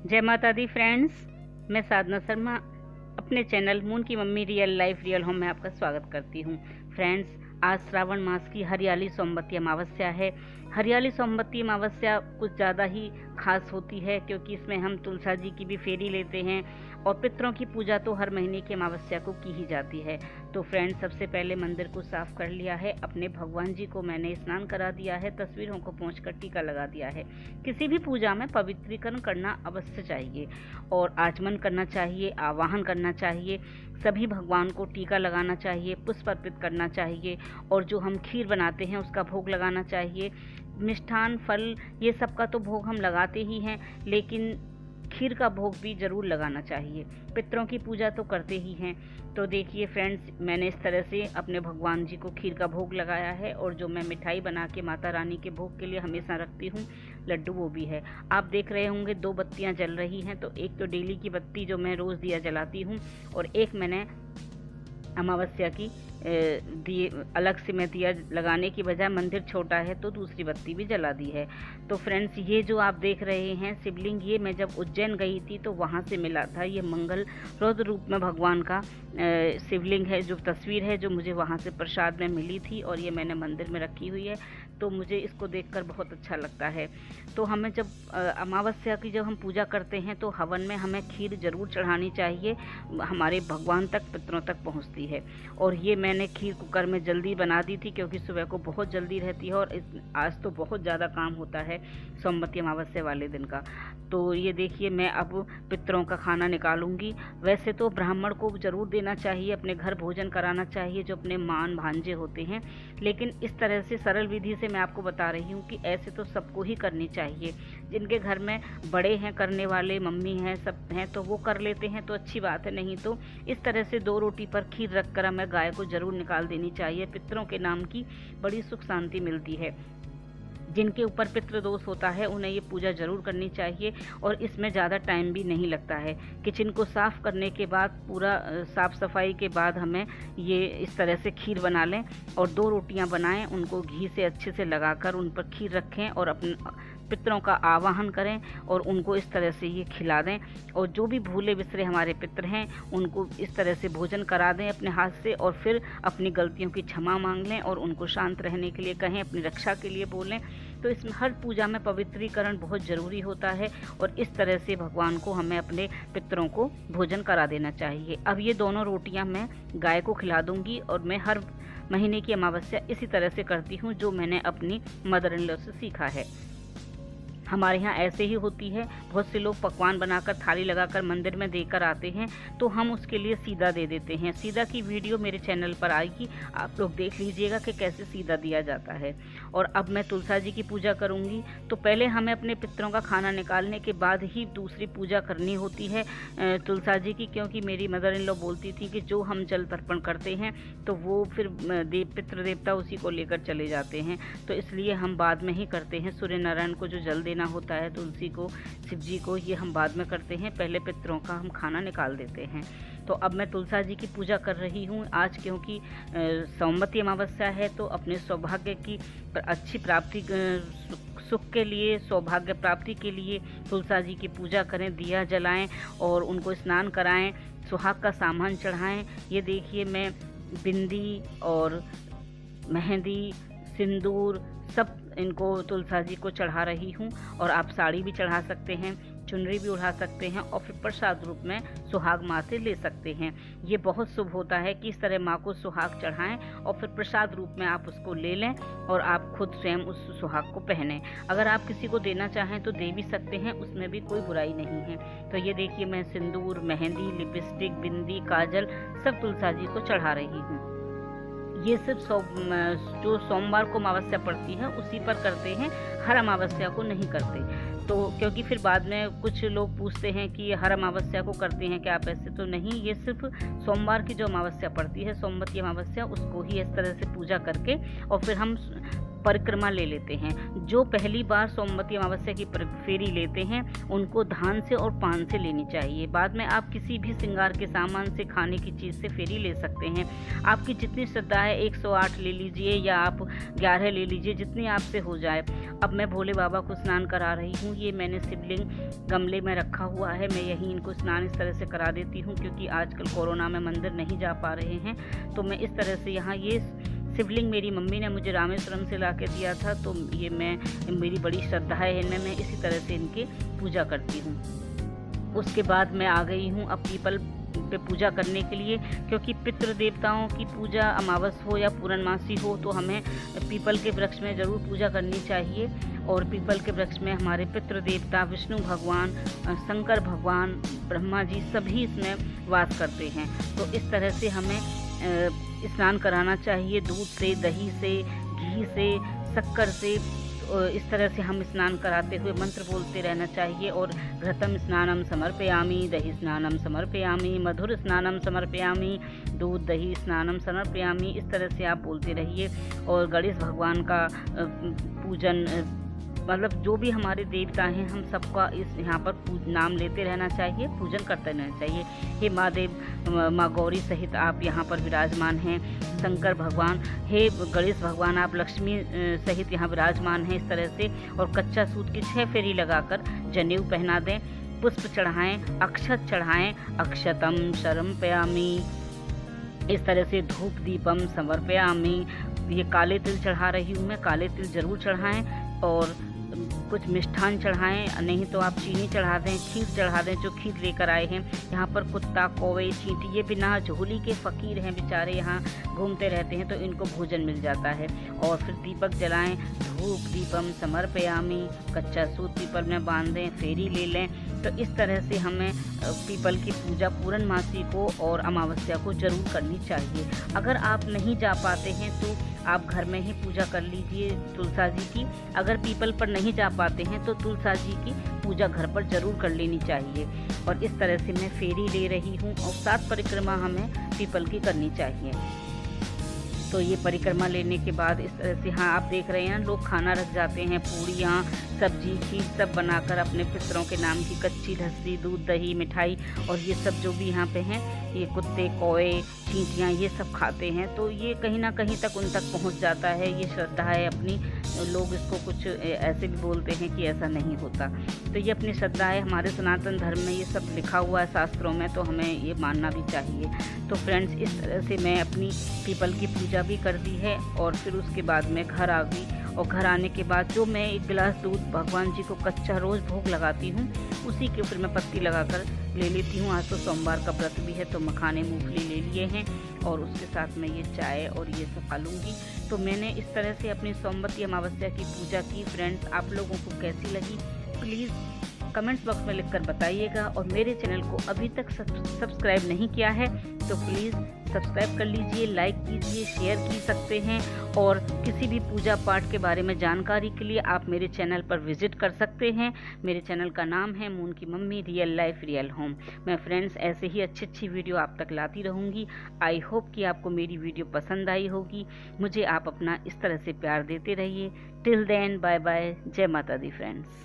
जय माता दी फ्रेंड्स, मैं साधना शर्मा अपने चैनल मून की mummy real life real home में आपका स्वागत करती हूँ। फ्रेंड्स, आज श्रावण मास की हरियाली सोमवती अमावस्या है। हरियाली सोमवती अमावस्या कुछ ज़्यादा ही खास होती है क्योंकि इसमें हम तुलसा जी की भी फेरी लेते हैं और पितरों की पूजा तो हर महीने की अमावस्या को की ही जाती है। तो फ्रेंड्स, सबसे पहले मंदिर को साफ कर लिया है, अपने भगवान जी को मैंने स्नान करा दिया है, तस्वीरों को पोंछकर टीका लगा दिया है। किसी भी पूजा में पवित्रीकरण करना अवश्य चाहिए और आचमन करना चाहिए, आवाहन करना चाहिए, सभी भगवान को टीका लगाना चाहिए, पुष्प अर्पित करना चाहिए और जो हम खीर बनाते हैं उसका भोग लगाना चाहिए। मिष्ठान, फल, ये सब का तो भोग हम लगाते ही हैं, लेकिन खीर का भोग भी ज़रूर लगाना चाहिए। पितरों की पूजा तो करते ही हैं। तो देखिए फ्रेंड्स, मैंने इस तरह से अपने भगवान जी को खीर का भोग लगाया है और जो मैं मिठाई बना के माता रानी के भोग के लिए हमेशा रखती हूँ, लड्डू, वो भी है। आप देख रहे होंगे 2 बत्तियाँ जल रही हैं। तो एक तो डेली की बत्ती जो मैं रोज़ दिया जलाती हूँ और एक मैंने अमावस्या की दिए अलग से मैं दिया लगाने की बजाय, मंदिर छोटा है तो दूसरी बत्ती भी जला दी है। तो फ्रेंड्स, ये जो आप देख रहे हैं शिवलिंग, ये मैं जब उज्जैन गई थी तो वहाँ से मिला था। ये मंगल रौद्र रूप में भगवान का शिवलिंग है, जो तस्वीर है जो मुझे वहाँ से प्रसाद में मिली थी और ये मैंने मंदिर में रखी हुई है। तो मुझे इसको देखकर बहुत अच्छा लगता है। तो हमें जब अमावस्या की जब हम पूजा करते हैं तो हवन में हमें खीर ज़रूर चढ़ानी चाहिए, हमारे भगवान तक, पितरों तक पहुंचती है। और ये मैंने खीर कुकर में जल्दी बना दी थी क्योंकि सुबह को बहुत जल्दी रहती है और आज तो बहुत ज़्यादा काम होता है सोमवती अमावस्या वाले दिन का। तो ये देखिए, मैं अब पितरों का खाना निकालूंगी। वैसे तो ब्राह्मण को ज़रूर देना चाहिए, अपने घर भोजन कराना चाहिए जो अपने मान भांजे होते हैं, लेकिन इस तरह से सरल विधि से मैं आपको बता रही हूँ कि ऐसे तो सबको ही करनी चाहिए। जिनके घर में बड़े हैं करने वाले, मम्मी हैं, सब हैं, तो वो कर लेते हैं तो अच्छी बात है, नहीं तो इस तरह से 2 रोटी पर खीर रखकर हमें गाय को ज़रूर निकाल देनी चाहिए। पितरों के नाम की बड़ी सुख शांति मिलती है। जिनके ऊपर पितृदोष होता है उन्हें ये पूजा ज़रूर करनी चाहिए और इसमें ज़्यादा टाइम भी नहीं लगता है। किचन को साफ़ करने के बाद, पूरा साफ़ सफाई के बाद हमें ये इस तरह से खीर बना लें और 2 रोटियां बनाएं, उनको घी से अच्छे से लगाकर उन पर खीर रखें और अपने पितरों का आवाहन करें और उनको इस तरह से ये खिला दें। और जो भी भूले बिसरे हमारे पितर हैं उनको इस तरह से भोजन करा दें अपने हाथ से और फिर अपनी गलतियों की क्षमा मांग लें और उनको शांत रहने के लिए कहें, अपनी रक्षा के लिए बोलें। तो इसमें हर पूजा में पवित्रीकरण बहुत ज़रूरी होता है और इस तरह से भगवान को, हमें अपने पितरों को भोजन करा देना चाहिए। अब ये दोनों रोटियां मैं गाय को खिला दूंगी और मैं हर महीने की अमावस्या इसी तरह से करती हूँ, जो मैंने अपनी मदर इन लॉ से सीखा है। हमारे यहाँ ऐसे ही होती है। बहुत से लोग पकवान बनाकर थाली लगाकर मंदिर में देकर आते हैं, तो हम उसके लिए सीधा दे देते हैं। सीधा की वीडियो मेरे चैनल पर आएगी, आप लोग देख लीजिएगा कि कैसे सीधा दिया जाता है। और अब मैं तुलसा जी की पूजा करूँगी। तो पहले हमें अपने पितरों का खाना निकालने के बाद ही दूसरी पूजा करनी होती है तुलसा जी की, क्योंकि मेरी मदर इन लॉ बोलती थी कि जो हम जल तर्पण करते हैं तो वो फिर पितृ देवता उसी को लेकर चले जाते हैं। तो इसलिए हम बाद में ही करते हैं। सूर्य नारायण को जो जल देना होता है, तुलसी को, शिव जी को, ये हम बाद में करते हैं। पहले पितरों का हम खाना निकाल देते हैं। तो अब मैं तुलसा जी की पूजा कर रही हूँ आज, क्योंकि सोमवती अमावस्या है। तो अपने सौभाग्य की अच्छी प्राप्ति, सुख के लिए, सौभाग्य प्राप्ति के लिए तुलसा जी की पूजा करें, दिया जलाएं और उनको स्नान कराएं, सुहाग का सामान चढ़ाएं। ये देखिए, मैं बिंदी और मेहंदी, सिंदूर, सब इनको तुलसा जी को चढ़ा रही हूँ। और आप साड़ी भी चढ़ा सकते हैं, चुनरी भी उड़ा सकते हैं और फिर प्रसाद रूप में सुहाग माँ से ले सकते हैं। ये बहुत शुभ होता है कि इस तरह माँ को सुहाग चढ़ाएं और फिर प्रसाद रूप में आप उसको ले लें और आप खुद स्वयं उस सुहाग को पहनें। अगर आप किसी को देना चाहें तो दे भी सकते हैं, उसमें भी कोई बुराई नहीं है। तो ये देखिए, मैं सिंदूर, मेहंदी, लिपस्टिक, बिंदी, काजल सब तुलसा जी को चढ़ा रही हूँ। ये सिर्फ जो सोमवार को अमावस्या पड़ती है उसी पर करते हैं, हर अमावस्या को नहीं करते। तो क्योंकि फिर बाद में कुछ लोग पूछते हैं कि हर अमावस्या को करते हैं क्या आप? ऐसे तो नहीं, ये सिर्फ सोमवार की जो अमावस्या पड़ती है, सोमवती अमावस्या, उसको ही इस तरह से पूजा करके और फिर हम परिक्रमा ले लेते हैं। जो पहली बार सोमवती अमावस्या की फेरी लेते हैं उनको धान से और पान से लेनी चाहिए। बाद में आप किसी भी श्रृंगार के सामान से, खाने की चीज़ से फेरी ले सकते हैं। आपकी जितनी श्रद्धा है 108 ले लीजिए या आप 11 ले लीजिए, जितनी आपसे हो जाए। अब मैं भोले बाबा को स्नान करा रही हूँ। ये मैंने शिवलिंग गमले में रखा हुआ है, मैं यहीं इनको स्नान इस तरह से करा देती हूँ, क्योंकि आजकल कोरोना में मंदिर नहीं जा पा रहे हैं। तो मैं इस तरह से यहाँ, ये शिवलिंग मेरी मम्मी ने मुझे रामेश्वरम से ला के दिया था, तो ये मेरी बड़ी श्रद्धा है इनमें, मैं इसी तरह से इनकी पूजा करती हूँ। उसके बाद मैं आ गई हूँ अब पीपल पे पूजा करने के लिए, क्योंकि पितृ देवताओं की पूजा अमावस हो या पूर्णमासी हो तो हमें पीपल के वृक्ष में ज़रूर पूजा करनी चाहिए। और पीपल के वृक्ष में हमारे पितृ देवता विष्णु भगवान, शंकर भगवान, ब्रह्मा जी सभी इसमें वास करते हैं। तो इस तरह से हमें स्नान कराना चाहिए, दूध से, दही से, घी से, शक्कर से। इस तरह से हम स्नान कराते हुए मंत्र बोलते रहना चाहिए। और घृतम स्नानम समर्पयामि, दही स्नानम समर्पयामि, मधुर स्नानम समर्पयामि, दूध दही स्नानम समर्पयामि, इस तरह से आप बोलते रहिए। और गणेश भगवान का पूजन, मतलब जो भी हमारे देवता हैं हम सबका इस यहाँ पर नाम लेते रहना चाहिए, पूजन करते रहना चाहिए। हे महादेव, माँ गौरी सहित आप यहाँ पर विराजमान हैं। शंकर भगवान, हे गणेश भगवान, आप लक्ष्मी सहित यहाँ विराजमान हैं। इस तरह से और कच्चा सूत की 6 फेरी लगाकर जनेऊ पहना दें, पुष्प चढ़ाएं, अक्षत चढ़ाएं, अक्षतम शरमपयामि, इस तरह से धूप दीपम समर्पयामि। ये काले तिल चढ़ा रही हूँ मैं, काले तिल जरूर चढ़ाएं और कुछ मिष्ठान चढ़ाएं, नहीं तो आप चीनी चढ़ा दें, खीर चढ़ा दें जो खीर लेकर आए हैं। यहाँ पर कुत्ता, कौवे, चींटी, ये बिना झोली के फ़कीर हैं बेचारे, यहाँ घूमते रहते हैं, तो इनको भोजन मिल जाता है। और फिर दीपक जलाएं, धूप दीपम समर्पयामि, कच्चा सूत पीपल में बांध दें, फेरी ले लें। तो इस तरह से हमें पीपल की पूजा पूर्णमासी को और अमावस्या को जरूर करनी चाहिए। अगर आप नहीं जा पाते हैं तो आप घर में ही पूजा कर लीजिए तुलसा जी की। अगर पीपल पर नहीं जा पाते हैं तो तुलसा जी की पूजा घर पर जरूर कर लेनी चाहिए। और इस तरह से मैं फेरी ले रही हूँ और 7 परिक्रमा हमें पीपल की करनी चाहिए। तो ये परिक्रमा लेने के बाद इस तरह से, हाँ आप देख रहे हैं लोग खाना रख जाते हैं, पूड़ियाँ, सब्जी, खीर सब बनाकर अपने पितरों के नाम की, कच्ची लस्सी, दूध दही, मिठाई, और ये सब जो भी यहाँ पे हैं, ये कुत्ते, कौवे, चींटियाँ, ये सब खाते हैं। तो ये कहीं ना कहीं तक उन तक पहुँच जाता है, ये श्रद्धा है अपनी। लोग इसको कुछ ऐसे भी बोलते हैं कि ऐसा नहीं होता, तो ये अपनी श्रद्धा है। हमारे सनातन धर्म में ये सब लिखा हुआ है शास्त्रों में, तो हमें ये मानना भी चाहिए। तो फ्रेंड्स, इस तरह से मैं अपनी पीपल की पूजा भी कर दी है। और फिर उसके बाद मैं घर आ गई, और घर आने के बाद जो मैं 1 गिलास दूध भगवान जी को कच्चा रोज़ भोग लगाती हूँ, उसी के ऊपर मैं पत्ती लगाकर ले लेती हूँ। आज तो सोमवार का व्रत भी है, तो मखाने मूंगफली ले लिए हैं और उसके साथ मैं ये चाय और ये सब खा लूँगी। तो मैंने इस तरह से अपनी सोमवती अमावस्या की पूजा की। फ्रेंड्स, आप लोगों को कैसी लगी प्लीज़ कमेंट्स बॉक्स में लिखकर बताइएगा। और मेरे चैनल को अभी तक सब्सक्राइब नहीं किया है तो प्लीज़ सब्सक्राइब कर लीजिए, लाइक कीजिए, शेयर की सकते हैं। और किसी भी पूजा पाठ के बारे में जानकारी के लिए आप मेरे चैनल पर विजिट कर सकते हैं। मेरे चैनल का नाम है मून की mummy real life real home. मैं फ्रेंड्स ऐसे ही अच्छी वीडियो आप तक लाती रहूँगी। आई होप कि आपको मेरी वीडियो पसंद आई होगी। मुझे आप अपना इस तरह से प्यार देते रहिए। टिल देन, बाय बाय, जय माता दी फ्रेंड्स।